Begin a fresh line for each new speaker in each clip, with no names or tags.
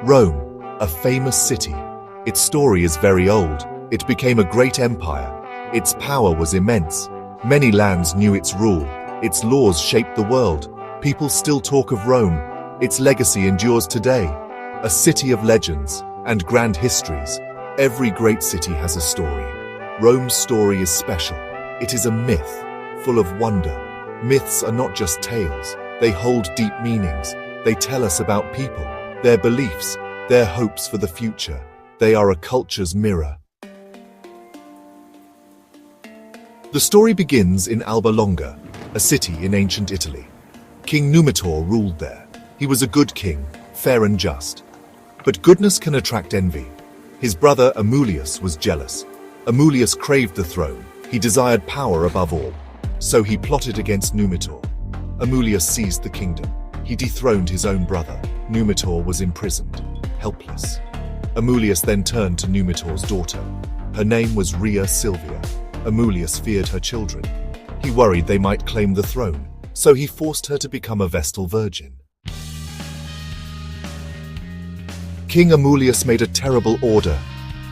Rome, a famous city. Its story is very old. It became a great empire. Its power was immense. Many lands knew its rule. Its laws shaped the world. People still talk of Rome. Its legacy endures today. A city of legends and grand histories. Every great city has a story. Rome's story is special. It is a myth, full of wonder. Myths are not just tales. They hold deep meanings. They tell us about people, their beliefs, their hopes for the future. They are a culture's mirror. The story begins in Alba Longa, a city in ancient Italy. King Numitor ruled there. He was a good king, fair and just. But goodness can attract envy. His brother Amulius was jealous. Amulius craved the throne. He desired power above all. So he plotted against Numitor. Amulius seized the kingdom. He dethroned his own brother. Numitor was imprisoned, helpless. Amulius then turned to Numitor's daughter. Her name was Rhea Silvia. Amulius feared her children. He worried they might claim the throne, so he forced her to become a Vestal virgin. King Amulius made a terrible order.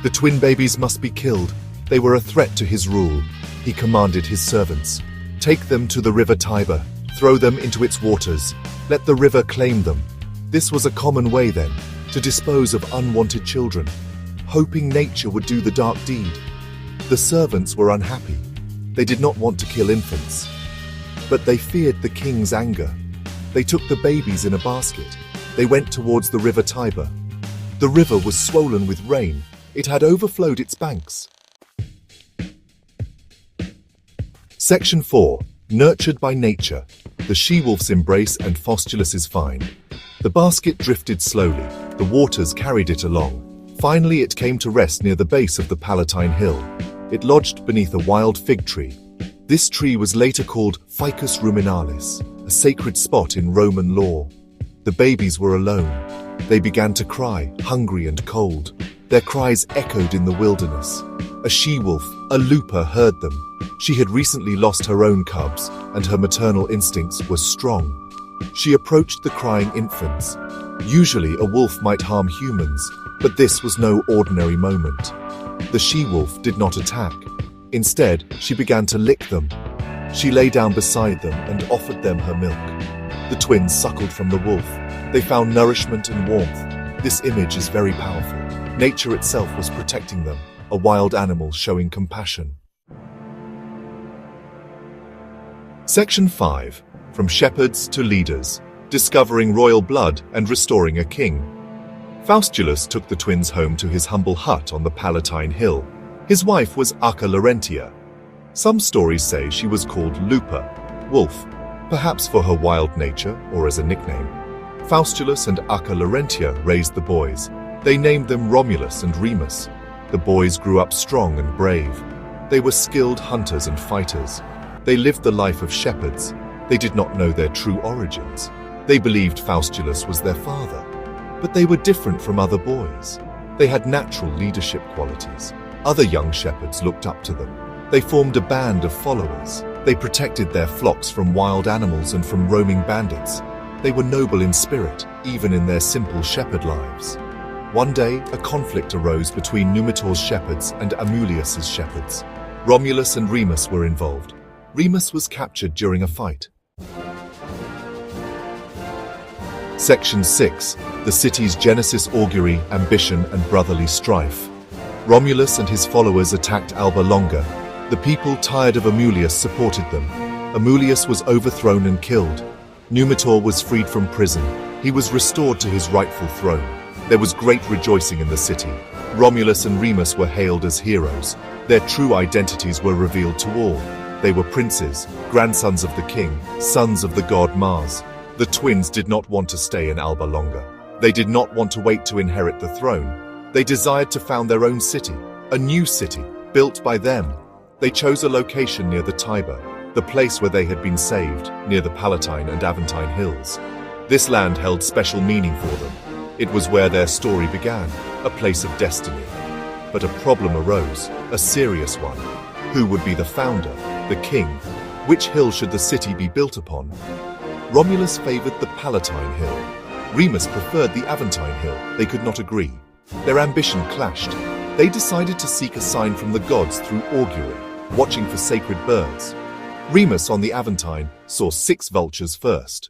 The twin babies must be killed. They were a threat to his rule. He commanded his servants, "Take them to the river Tiber, throw them into its waters, let the river claim them." This was a common way then, to dispose of unwanted children, hoping nature would do the dark deed. The servants were unhappy. They did not want to kill infants. But they feared the king's anger. They took the babies in a basket. They went towards the river Tiber. The river was swollen with rain. It had overflowed its banks. Section 4. Nurtured by nature. The she-wolf's embrace and Faustulus' find. The basket drifted slowly. The waters carried it along. Finally, it came to rest near the base of the Palatine Hill. It lodged beneath a wild fig tree. This tree was later called Ficus Ruminalis, a sacred spot in Roman law. The babies were alone. They began to cry, hungry and cold. Their cries echoed in the wilderness. A she-wolf, a lupa, heard them. She had recently lost her own cubs, and her maternal instincts were strong. She approached the crying infants. Usually a wolf might harm humans, but this was no ordinary moment. The she-wolf did not attack. Instead, she began to lick them. She lay down beside them and offered them her milk. The twins suckled from the wolf. They found nourishment and warmth. This image is very powerful. Nature itself was protecting them, a wild animal showing compassion. Section 5. From Shepherds to Leaders. Discovering royal blood and restoring a king. Faustulus took the twins home to his humble hut on the Palatine Hill. His wife was Acca Laurentia. Some stories say she was called Lupa, wolf, perhaps for her wild nature or as a nickname. Faustulus and Acca Laurentia raised the boys. They named them Romulus and Remus. The boys grew up strong and brave. They were skilled hunters and fighters. They lived the life of shepherds. They did not know their true origins. They believed Faustulus was their father. But they were different from other boys. They had natural leadership qualities. Other young shepherds looked up to them. They formed a band of followers. They protected their flocks from wild animals and from roaming bandits. They were noble in spirit, even in their simple shepherd lives. One day, a conflict arose between Numitor's shepherds and Amulius's shepherds. Romulus and Remus were involved. Remus was captured during a fight. Section 6. The city's genesis, augury, ambition, and brotherly strife. Romulus and his followers attacked Alba Longa. The people, tired of Amulius, supported them. Amulius was overthrown and killed. Numitor was freed from prison. He was restored to his rightful throne. There was great rejoicing in the city. Romulus and Remus were hailed as heroes. Their true identities were revealed to all. They were princes, grandsons of the king, sons of the god Mars. The twins did not want to stay in Alba Longa. They did not want to wait to inherit the throne. They desired to found their own city, a new city, built by them. They chose a location near the Tiber, the place where they had been saved, near the Palatine and Aventine hills. This land held special meaning for them. It was where their story began, a place of destiny. But a problem arose, a serious one. Who would be the founder, the king? Which hill should the city be built upon? Romulus favored the Palatine Hill. Remus preferred the Aventine Hill. They could not agree. Their ambition clashed. They decided to seek a sign from the gods through augury, watching for sacred birds. Remus on the Aventine saw 6 vultures first.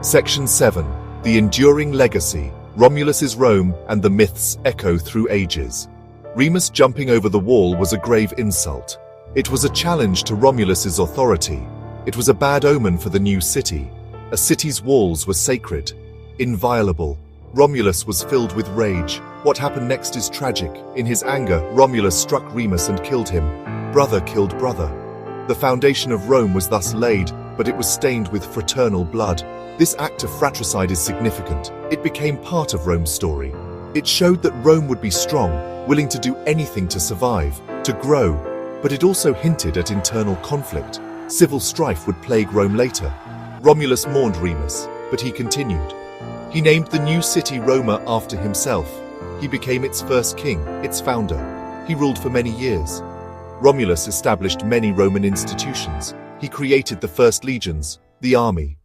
Section 7. The Enduring Legacy. Romulus's Rome and the myths echo through ages. Remus jumping over the wall was a grave insult. It was a challenge to Romulus's authority. It was a bad omen for the new city. A city's walls were sacred, inviolable. Romulus was filled with rage. What happened next is tragic. In his anger, Romulus struck Remus and killed him. Brother killed brother. The foundation of Rome was thus laid, but it was stained with fraternal blood. This act of fratricide is significant. It became part of Rome's story. It showed that Rome would be strong, willing to do anything to survive, to grow, but it also hinted at internal conflict. Civil strife would plague Rome later. Romulus mourned Remus, but he continued. He named the new city Roma after himself. He became its first king, its founder. He ruled for many years. Romulus established many Roman institutions. He created the first legions, the army,